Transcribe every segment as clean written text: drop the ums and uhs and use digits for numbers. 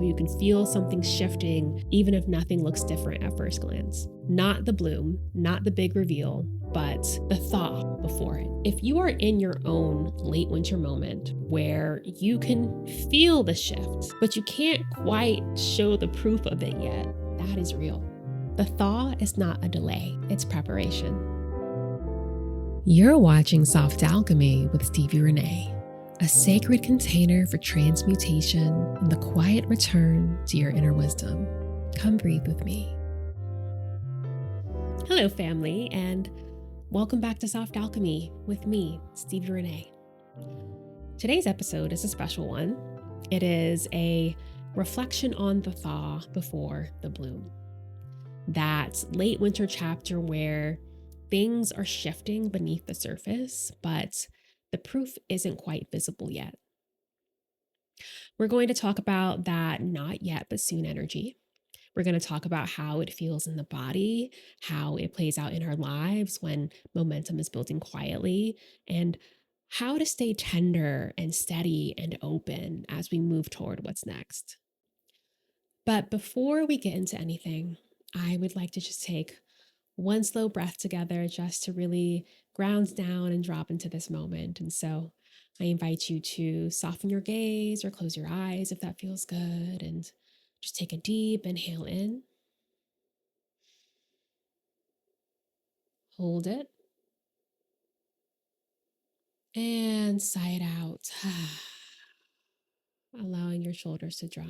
you can feel something shifting even if nothing looks different at first glance. Not the bloom, not the big reveal, but the thaw before it. If you are in your own late winter moment where you can feel the shift, but you can't quite show the proof of it yet, that is real. The thaw is not a delay, it's preparation. You're watching Soft Alchemy with Stevie Renee, a sacred container for transmutation and the quiet return to your inner wisdom. Come breathe with me. Hello, family, and welcome back to Soft Alchemy with me, Stevie Renee. Today's episode is a special one. It is a reflection on the thaw before the bloom. That late winter chapter where things are shifting beneath the surface, but the proof isn't quite visible yet. We're going to talk about that not yet, but soon energy. We're going to talk about how it feels in the body, how it plays out in our lives when momentum is building quietly, and how to stay tender and steady and open as we move toward what's next. But before we get into anything, I would like to just take one slow breath together just to really ground down and drop into this moment. And so I invite you to soften your gaze or close your eyes if that feels good, and just take a deep inhale in. Hold it. And sigh it out. Allowing your shoulders to drop.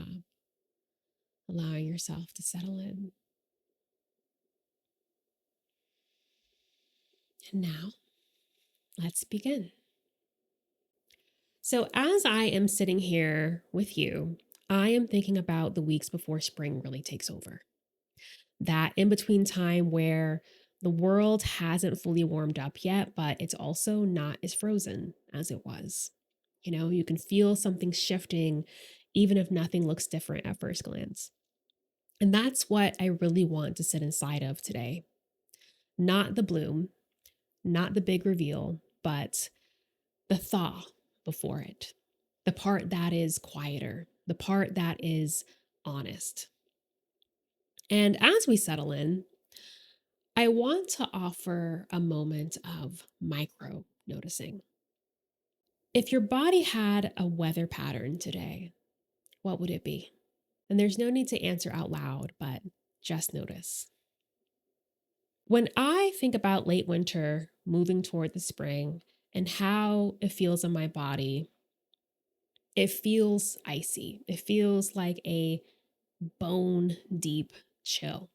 Allowing yourself to settle in. And now, let's begin. So as I am sitting here with you, I am thinking about the weeks before spring really takes over. That in-between time where the world hasn't fully warmed up yet, but it's also not as frozen as it was. You know, you can feel something shifting even if nothing looks different at first glance. And that's what I really want to sit inside of today. Not the bloom, not the big reveal, but the thaw before it. The part that is quieter, the part that is honest. And as we settle in, I want to offer a moment of micro noticing. If your body had a weather pattern today, what would it be? And there's no need to answer out loud, but just notice. When I think about late winter moving toward the spring and how it feels in my body, it feels icy. It feels like a bone deep chill.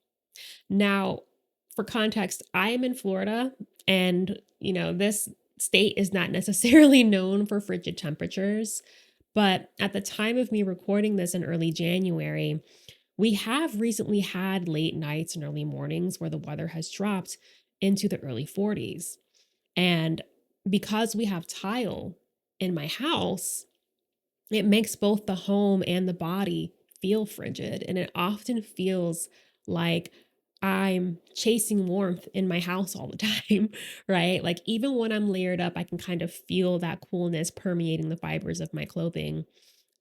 Now, for context, I am in Florida, and this state is not necessarily known for frigid temperatures. But at the time of me recording this in early January, we have recently had late nights and early mornings where the weather has dropped into the early 40s. And because we have tile in my house, it makes both the home and the body feel frigid. And it often feels like I'm chasing warmth in my house all the time, right? Like even when I'm layered up, I can kind of feel that coolness permeating the fibers of my clothing.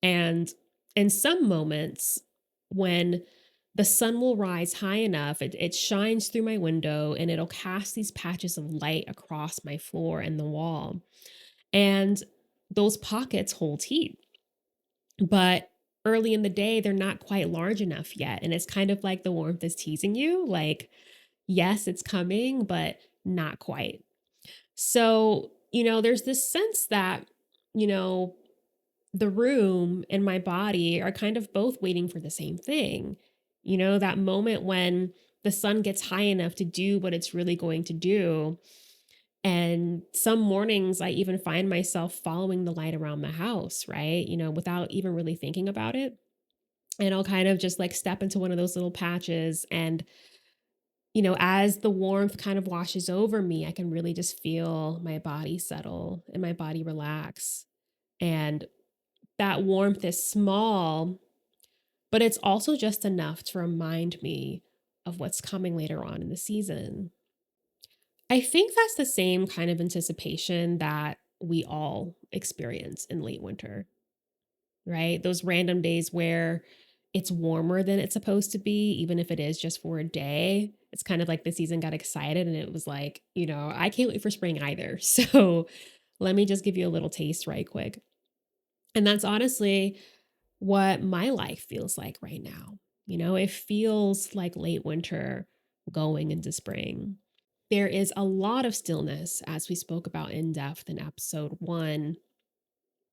And in some moments, when the sun will rise high enough, it shines through my window and it'll cast these patches of light across my floor and the wall. And those pockets hold heat. But early in the day, they're not quite large enough yet. And it's kind of like the warmth is teasing you, like, yes, it's coming, but not quite. So, there's this sense that, the room and my body are kind of both waiting for the same thing. That moment when the sun gets high enough to do what it's really going to do. And some mornings I even find myself following the light around the house, right? Without even really thinking about it. And I'll kind of just like step into one of those little patches. And, as the warmth kind of washes over me, I can really just feel my body settle and my body relax. And that warmth is small, but it's also just enough to remind me of what's coming later on in the season. I think that's the same kind of anticipation that we all experience in late winter, right? Those random days where it's warmer than it's supposed to be, even if it is just for a day. It's kind of like the season got excited and it was like, I can't wait for spring either. So let me just give you a little taste right quick. And that's honestly what my life feels like right now. It feels like late winter going into spring. There is a lot of stillness, as we spoke about in depth in episode one,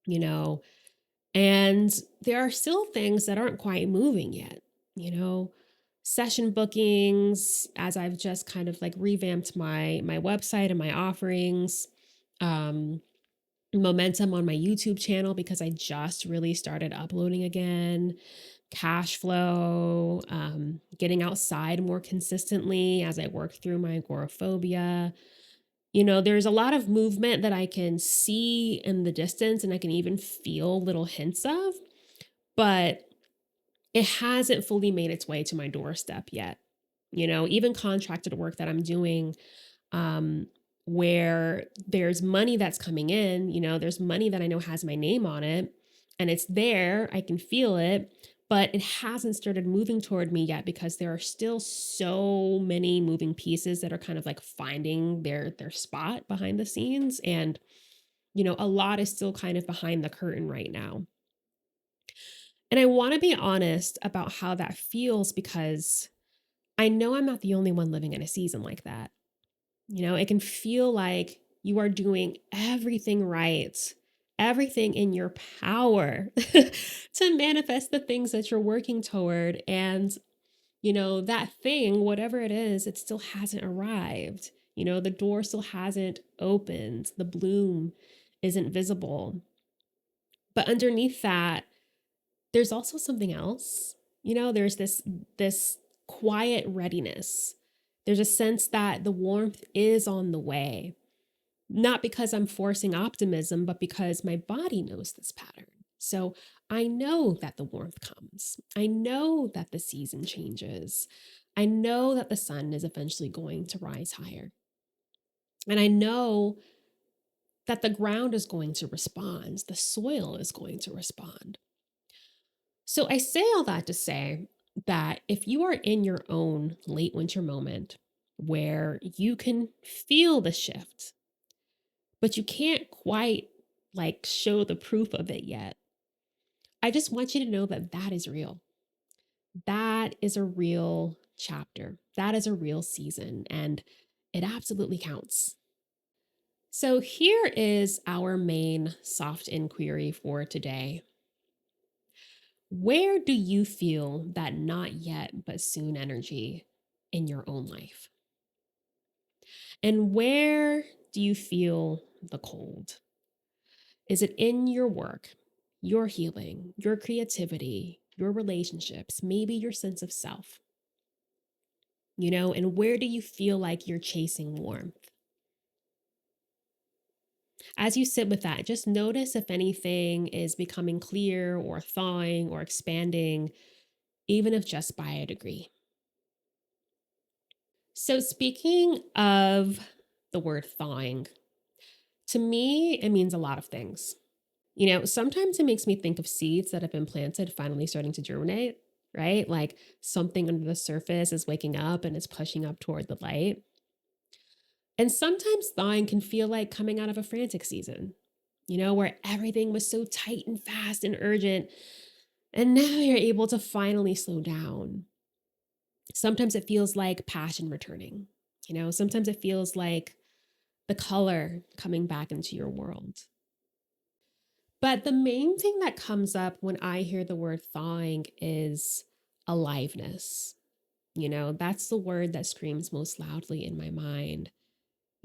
you know, and there are still things that aren't quite moving yet, you know, session bookings, as I've just kind of like revamped my website and my offerings, um, momentum on my YouTube channel because I just really started uploading again, cash flow, getting outside more consistently as I work through my agoraphobia. There's a lot of movement that I can see in the distance and I can even feel little hints of, but it hasn't fully made its way to my doorstep yet. Even contracted work that I'm doing, um, where there's money that's coming in, there's money that I know has my name on it and it's there, I can feel it, but it hasn't started moving toward me yet because there are still so many moving pieces that are kind of like finding their spot behind the scenes. And, a lot is still kind of behind the curtain right now. And I want to be honest about how that feels because I know I'm not the only one living in a season like that. It can feel like you are doing everything right, everything in your power to manifest the things that you're working toward. And, that thing, whatever it is, it still hasn't arrived. The door still hasn't opened. The bloom isn't visible. But underneath that, there's also something else. There's this quiet readiness. There's a sense that the warmth is on the way, not because I'm forcing optimism, but because my body knows this pattern. So I know that the warmth comes. I know that the season changes. I know that the sun is eventually going to rise higher. And I know that the ground is going to respond. The soil is going to respond. So I say all that to say that if you are in your own late winter moment where you can feel the shift, but you can't quite like show the proof of it yet, I just want you to know that that is real. That is a real chapter. That is a real season, and it absolutely counts. So here is our main soft inquiry for today. Where do you feel that not yet but soon energy in your own life? And where do you feel the cold? Is it in your work, your healing, your creativity, your relationships, maybe your sense of self? And where do you feel like you're chasing warmth? As you sit with that, just notice if anything is becoming clear or thawing or expanding, even if just by a degree. So, speaking of the word thawing, to me, it means a lot of things. Sometimes it makes me think of seeds that have been planted finally starting to germinate, right? Like something under the surface is waking up and is pushing up toward the light. And sometimes thawing can feel like coming out of a frantic season, where everything was so tight and fast and urgent. And now you're able to finally slow down. Sometimes it feels like passion returning. Sometimes it feels like the color coming back into your world. But the main thing that comes up when I hear the word thawing is aliveness. That's the word that screams most loudly in my mind.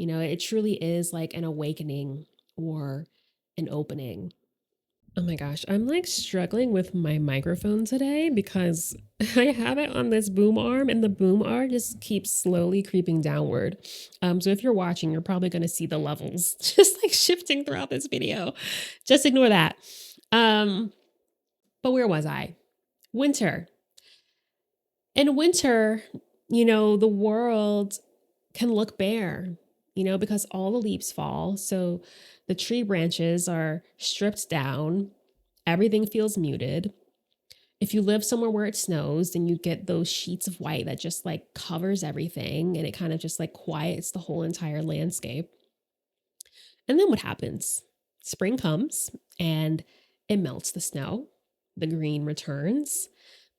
It truly is like an awakening or an opening. Oh my gosh, I'm like struggling with my microphone today because I have it on this boom arm and the boom arm just keeps slowly creeping downward. So if you're watching, you're probably going to see the levels just like shifting throughout this video. Just ignore that. But where was I? Winter. In winter, the world can look bare, because all the leaves fall. So the tree branches are stripped down. Everything feels muted. If you live somewhere where it snows, then you get those sheets of white that just like covers everything and it kind of just like quiets the whole entire landscape. And then what happens? Spring comes and it melts the snow, the green returns,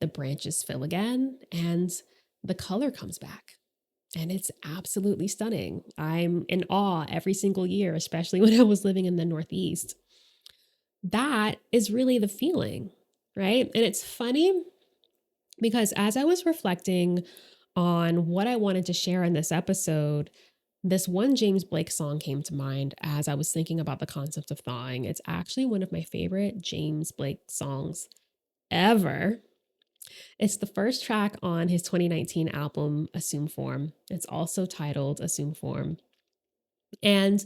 the branches fill again, and the color comes back. And it's absolutely stunning. I'm in awe every single year, especially when I was living in the Northeast. That is really the feeling, right? And it's funny because as I was reflecting on what I wanted to share in this episode, this one James Blake song came to mind as I was thinking about the concept of thawing. It's actually one of my favorite James Blake songs ever. It's the first track on his 2019 album, Assume Form. It's also titled Assume Form. And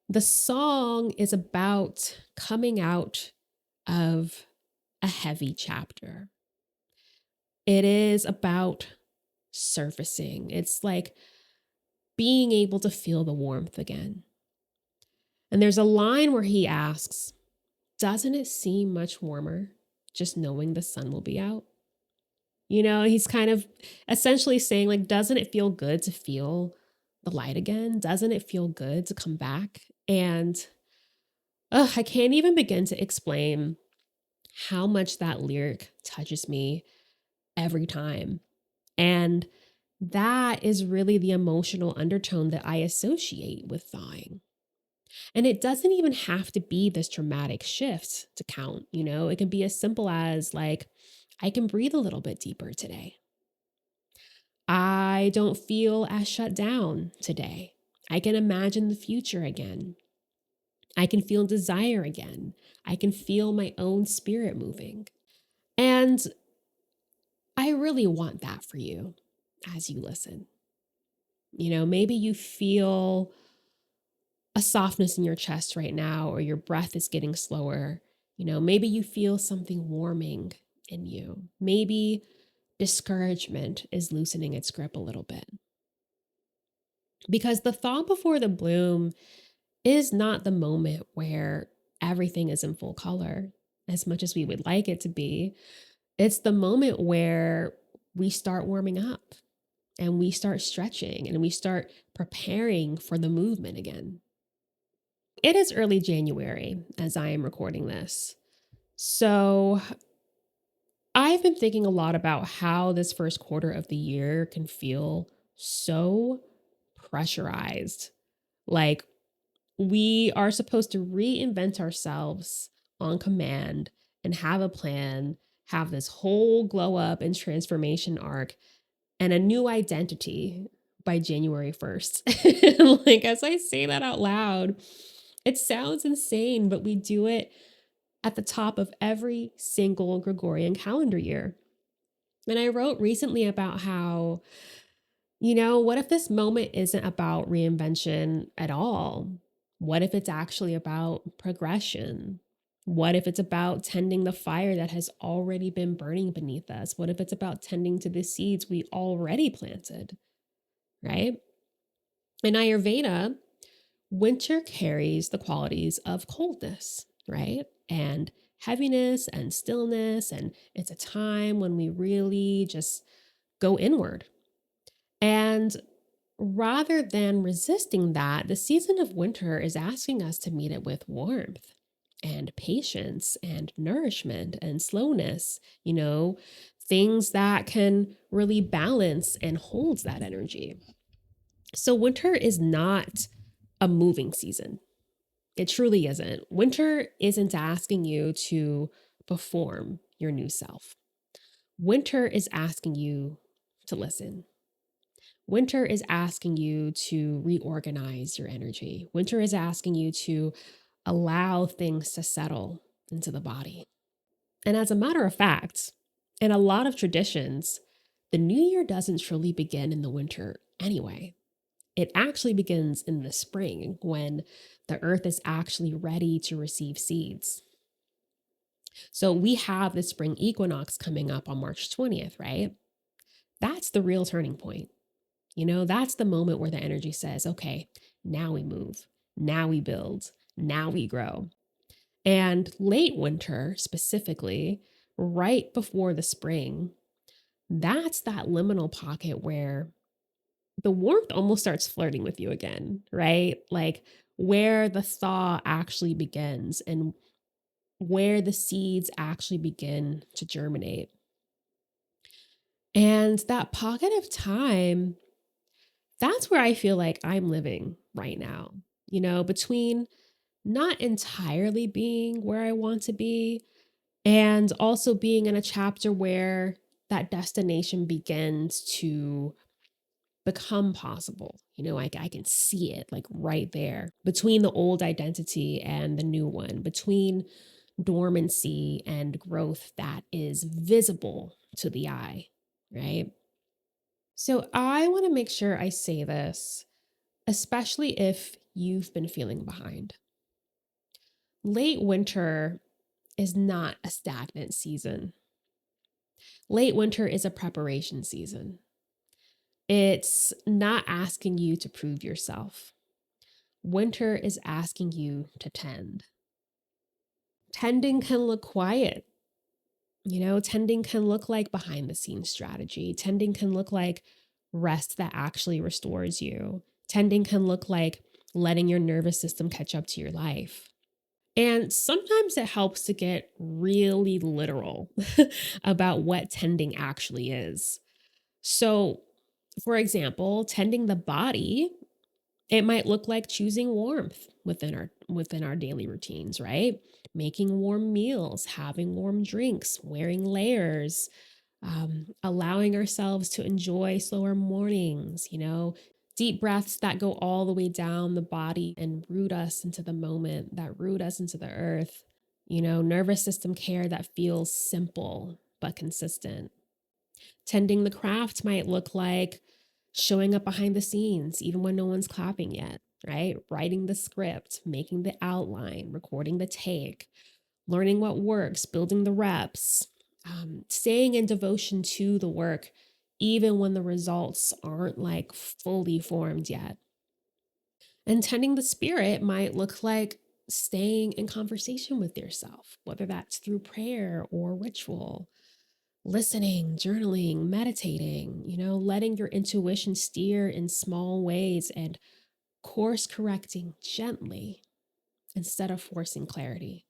the song is about coming out of a heavy chapter. It is about surfacing. It's like being able to feel the warmth again. And there's a line where he asks, "Doesn't it seem much warmer just knowing the sun will be out?" You know, he's kind of essentially saying, like, doesn't it feel good to feel the light again? Doesn't it feel good to come back? And I can't even begin to explain how much that lyric touches me every time. And that is really the emotional undertone that I associate with thawing. And it doesn't even have to be this dramatic shift to count, you know, it can be as simple as like, I can breathe a little bit deeper today. I don't feel as shut down today. I can imagine the future again. I can feel desire again. I can feel my own spirit moving. And I really want that for you as you listen. You know, maybe you feel a softness in your chest right now, or your breath is getting slower. You know, maybe you feel something warming in you. Maybe discouragement is loosening its grip a little bit. Because the thaw before the bloom is not the moment where everything is in full color as much as we would like it to be. It's the moment where we start warming up and we start stretching and we start preparing for the movement again. It is early January as I am recording this. So I've been thinking a lot about how this first quarter of the year can feel so pressurized. Like we are supposed to reinvent ourselves on command and have a plan, have this whole glow up and transformation arc and a new identity by January 1st. Like, as I say that out loud, it sounds insane, but we do it at the top of every single Gregorian calendar year. And I wrote recently about how, you know, what if this moment isn't about reinvention at all? What if it's actually about progression? What if it's about tending the fire that has already been burning beneath us? What if it's about tending to the seeds we already planted, right? In Ayurveda, winter carries the qualities of coldness, right? And heaviness and stillness. And it's a time when we really just go inward. And rather than resisting that, the season of winter is asking us to meet it with warmth and patience and nourishment and slowness, you know, things that can really balance and hold that energy. So winter is not a moving season. It truly isn't. Winter isn't asking you to perform your new self. Winter is asking you to listen. Winter is asking you to reorganize your energy. Winter is asking you to allow things to settle into the body. And as a matter of fact, in a lot of traditions, the new year doesn't truly begin in the winter anyway. It actually begins in the spring when the earth is actually ready to receive seeds. So we have the spring equinox coming up on March 20th, right? That's the real turning point. You know, that's the moment where the energy says, okay, now we move, now we build, now we grow. And late winter specifically right before the spring, that's that liminal pocket where the warmth almost starts flirting with you again, right? Like where the thaw actually begins and where the seeds actually begin to germinate. And that pocket of time, that's where I feel like I'm living right now, between not entirely being where I want to be and also being in a chapter where that destination begins to become possible. I can see it like right there between the old identity and the new one, between dormancy and growth that is visible to the eye, right? So I want to make sure I say this, especially if you've been feeling behind. Late winter is not a stagnant season. Late winter is a preparation season. It's not asking you to prove yourself. Winter is asking you to tend. Tending can look quiet. Tending can look like behind the scenes strategy. Tending can look like rest that actually restores you. Tending can look like letting your nervous system catch up to your life. And sometimes it helps to get really literal about what tending actually is. So, for example, tending the body, it might look like choosing warmth within our daily routines, right? Making warm meals, having warm drinks, wearing layers, allowing ourselves to enjoy slower mornings, deep breaths that go all the way down the body and root us into the moment, that root us into the earth, nervous system care that feels simple but consistent. Tending the craft might look like showing up behind the scenes, even when no one's clapping yet, right? Writing the script, making the outline, recording the take, learning what works, building the reps, staying in devotion to the work, even when the results aren't like fully formed yet. And tending the spirit might look like staying in conversation with yourself, whether that's through prayer or ritual, listening, journaling, meditating, letting your intuition steer in small ways and course correcting gently instead of forcing clarity.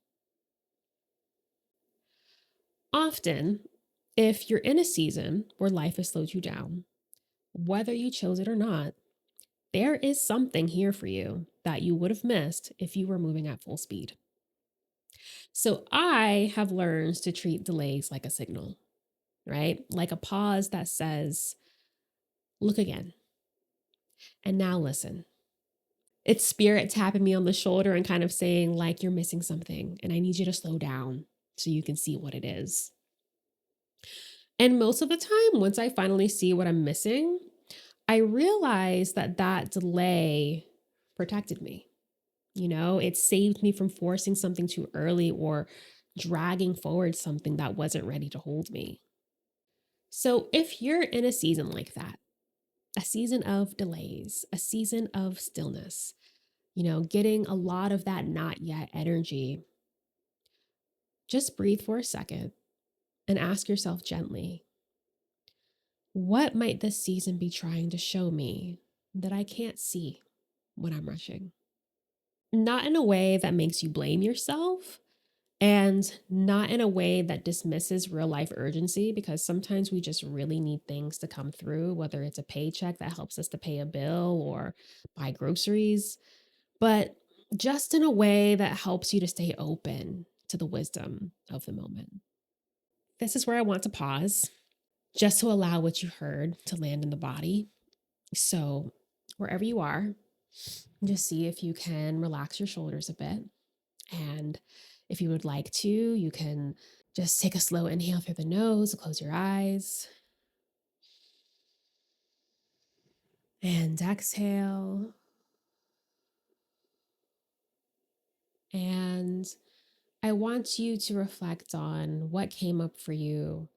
Often, if you're in a season where life has slowed you down, whether you chose it or not, there is something here for you that you would have missed if you were moving at full speed. So I have learned to treat delays like a signal, right? Like a pause that says, look again, and now listen. It's spirit tapping me on the shoulder and kind of saying, like, you're missing something, and I need you to slow down so you can see what it is. And most of the time, once I finally see what I'm missing, I realize that that delay protected me. It saved me from forcing something too early or dragging forward something that wasn't ready to hold me. So if you're in a season like that, a season of delays, a season of stillness, getting a lot of that not yet energy, just breathe for a second and ask yourself gently, what might this season be trying to show me that I can't see when I'm rushing? Not in a way that makes you blame yourself and not in a way that dismisses real life urgency, because sometimes we just really need things to come through, whether it's a paycheck that helps us to pay a bill or buy groceries, but just in a way that helps you to stay open to the wisdom of the moment. This is where I want to pause just to allow what you heard to land in the body. So, wherever you are, just see if you can relax your shoulders a bit. And if you would like to, you can just take a slow inhale through the nose, close your eyes, and exhale. And I want you to reflect on what came up for you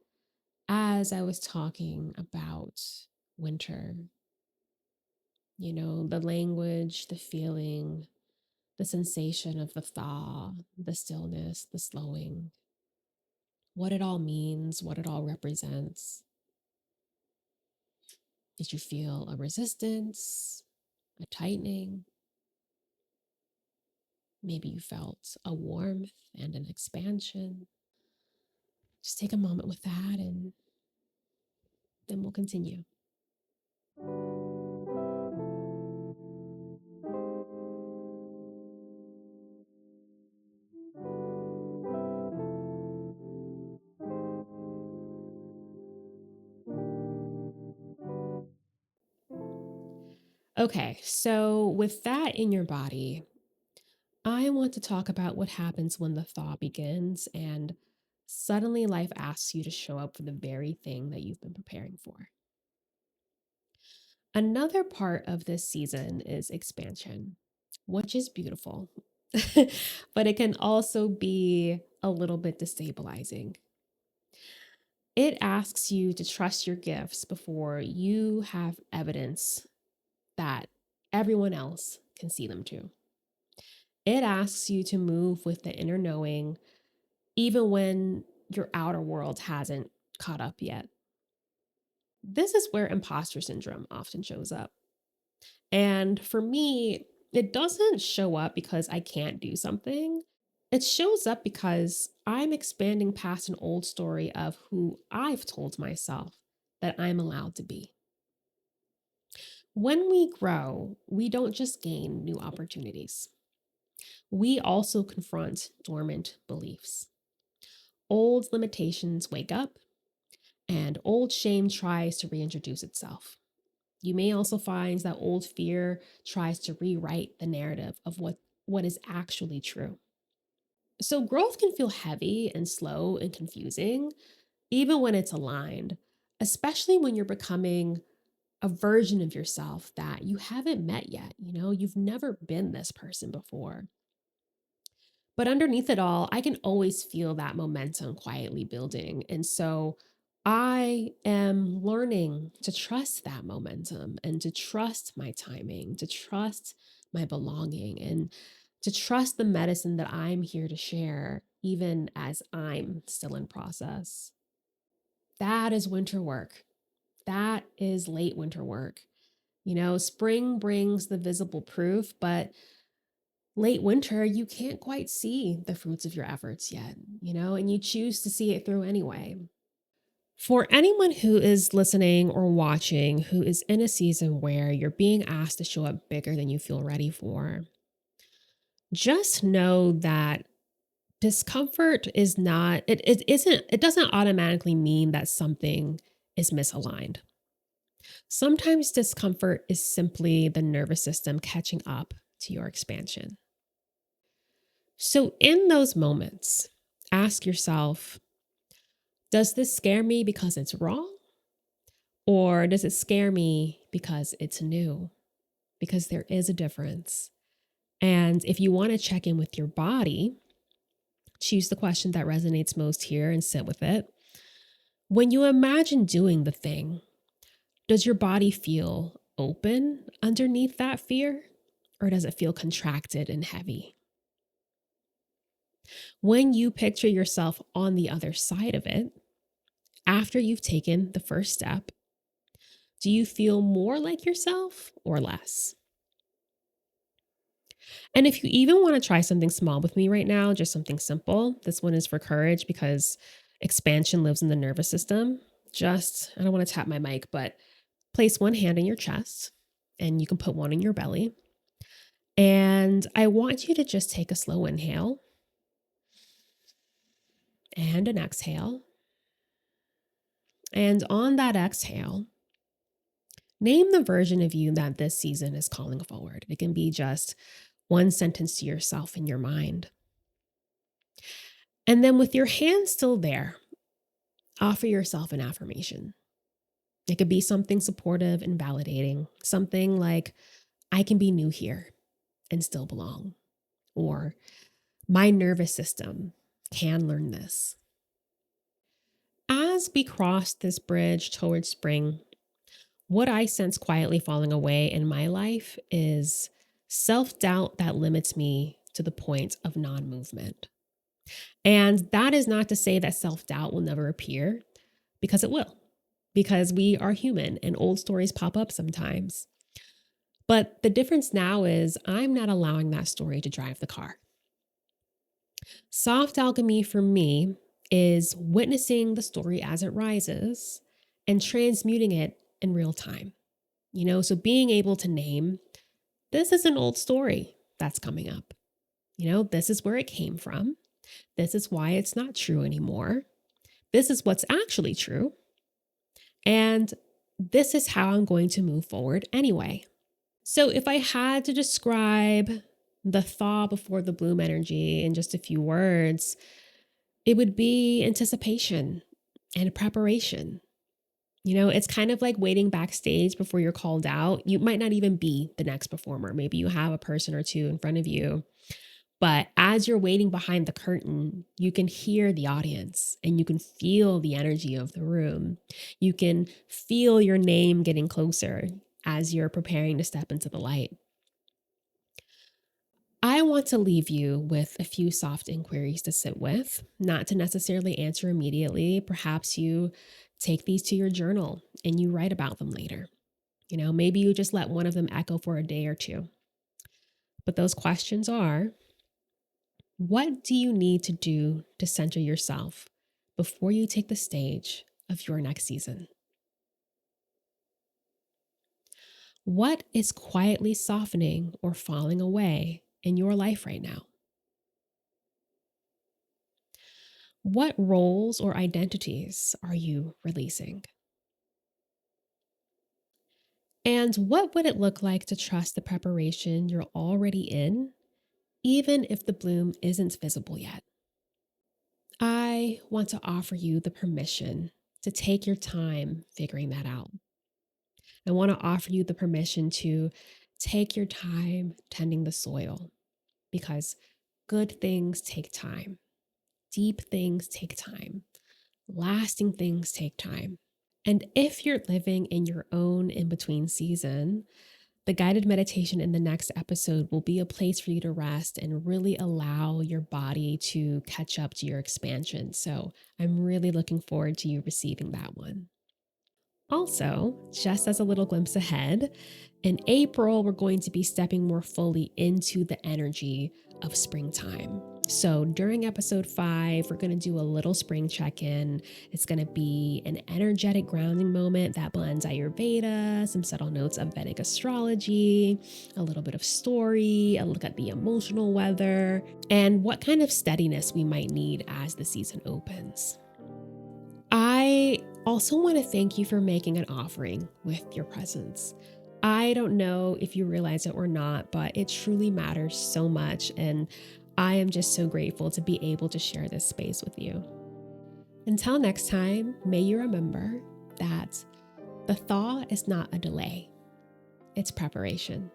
as I was talking about winter. The language, the feeling, the sensation of the thaw, the stillness, the slowing. what it all means, what it all represents. Did you feel a resistance, a tightening? Maybe you felt a warmth and an expansion. Just take a moment with that and then we'll continue. Okay, so with that in your body, I want to talk about what happens when the thaw begins and suddenly life asks you to show up for the very thing that you've been preparing for. Another part of this season is expansion, which is beautiful, but it can also be a little bit destabilizing. It asks you to trust your gifts before you have evidence that everyone else can see them too. It asks you to move with the inner knowing, even when your outer world hasn't caught up yet. This is where imposter syndrome often shows up. And for me, it doesn't show up because I can't do something. It shows up because I'm expanding past an old story of who I've told myself that I'm allowed to be. When we grow, we don't just gain new opportunities. We also confront dormant beliefs. Old limitations wake up, and old shame tries to reintroduce itself. You may also find that old fear tries to rewrite the narrative of what is actually true. So, growth can feel heavy and slow and confusing, even when it's aligned, especially when you're becoming a version of yourself that you haven't met yet. You've never been this person before. But underneath it all, I can always feel that momentum quietly building. And so I am learning to trust that momentum and to trust my timing, to trust my belonging, and to trust the medicine that I'm here to share, even as I'm still in process. That is winter work. That is late winter work. Spring brings the visible proof, but late winter, you can't quite see the fruits of your efforts yet, and you choose to see it through anyway. For anyone who is listening or watching who is in a season where you're being asked to show up bigger than you feel ready for, just know that discomfort is not, it doesn't automatically mean that something is misaligned. Sometimes discomfort is simply the nervous system catching up to your expansion. So, in those moments, ask yourself, does this scare me because it's wrong? Or does it scare me because it's new? Because there is a difference. And if you want to check in with your body, choose the question that resonates most here and sit with it. When you imagine doing the thing, does your body feel open underneath that fear? Or does it feel contracted and heavy? When you picture yourself on the other side of it, after you've taken the first step, do you feel more like yourself or less? And if you even want to try something small with me right now, just something simple, this one is for courage because expansion lives in the nervous system. I don't want to tap my mic, but place one hand in your chest and you can put one in your belly. And I want you to just take a slow inhale and an exhale. And on that exhale, name the version of you that this season is calling forward. It can be just one sentence to yourself in your mind. And then with your hand still there, offer yourself an affirmation. It could be something supportive and validating, something like, I can be new here and still belong, or my nervous system can learn this. As we cross this bridge towards spring, what I sense quietly falling away in my life is self doubt that limits me to the point of non movement. And that is not to say that self doubt will never appear, because it will, because we are human and old stories pop up sometimes. But the difference now is I'm not allowing that story to drive the car. Soft alchemy for me is witnessing the story as it rises and transmuting it in real time. So being able to name, this is an old story that's coming up. This is where it came from. This is why it's not true anymore. This is what's actually true. And this is how I'm going to move forward anyway. So if I had to describe the thaw before the bloom energy in just a few words, it would be anticipation and preparation. It's kind of like waiting backstage before you're called out. You might not even be the next performer. Maybe you have a person or two in front of you. But as you're waiting behind the curtain, you can hear the audience and you can feel the energy of the room. You can feel your name getting closer as you're preparing to step into the light. I want to leave you with a few soft inquiries to sit with, not to necessarily answer immediately. Perhaps you take these to your journal and you write about them later. Maybe you just let one of them echo for a day or two. But those questions are: what do you need to do to center yourself before you take the stage of your next season? What is quietly softening or falling away in your life right now? What roles or identities are you releasing? And what would it look like to trust the preparation you're already in, even if the bloom isn't visible yet? I want to offer you the permission to take your time figuring that out. I want to offer you the permission to take your time tending the soil, because good things take time. Deep things take time. Lasting things take time. And if you're living in your own in between season, the guided meditation in the next episode will be a place for you to rest and really allow your body to catch up to your expansion. So I'm really looking forward to you receiving that one. Also, just as a little glimpse ahead, in April, we're going to be stepping more fully into the energy of springtime. So during episode 5, we're going to do a little spring check-in. It's going to be an energetic grounding moment that blends Ayurveda, some subtle notes of Vedic astrology, a little bit of story, a look at the emotional weather, and what kind of steadiness we might need as the season opens. I also want to thank you for making an offering with your presence. I don't know if you realize it or not, but it truly matters so much. And I am just so grateful to be able to share this space with you. Until next time, may you remember that the thaw is not a delay, it's preparation.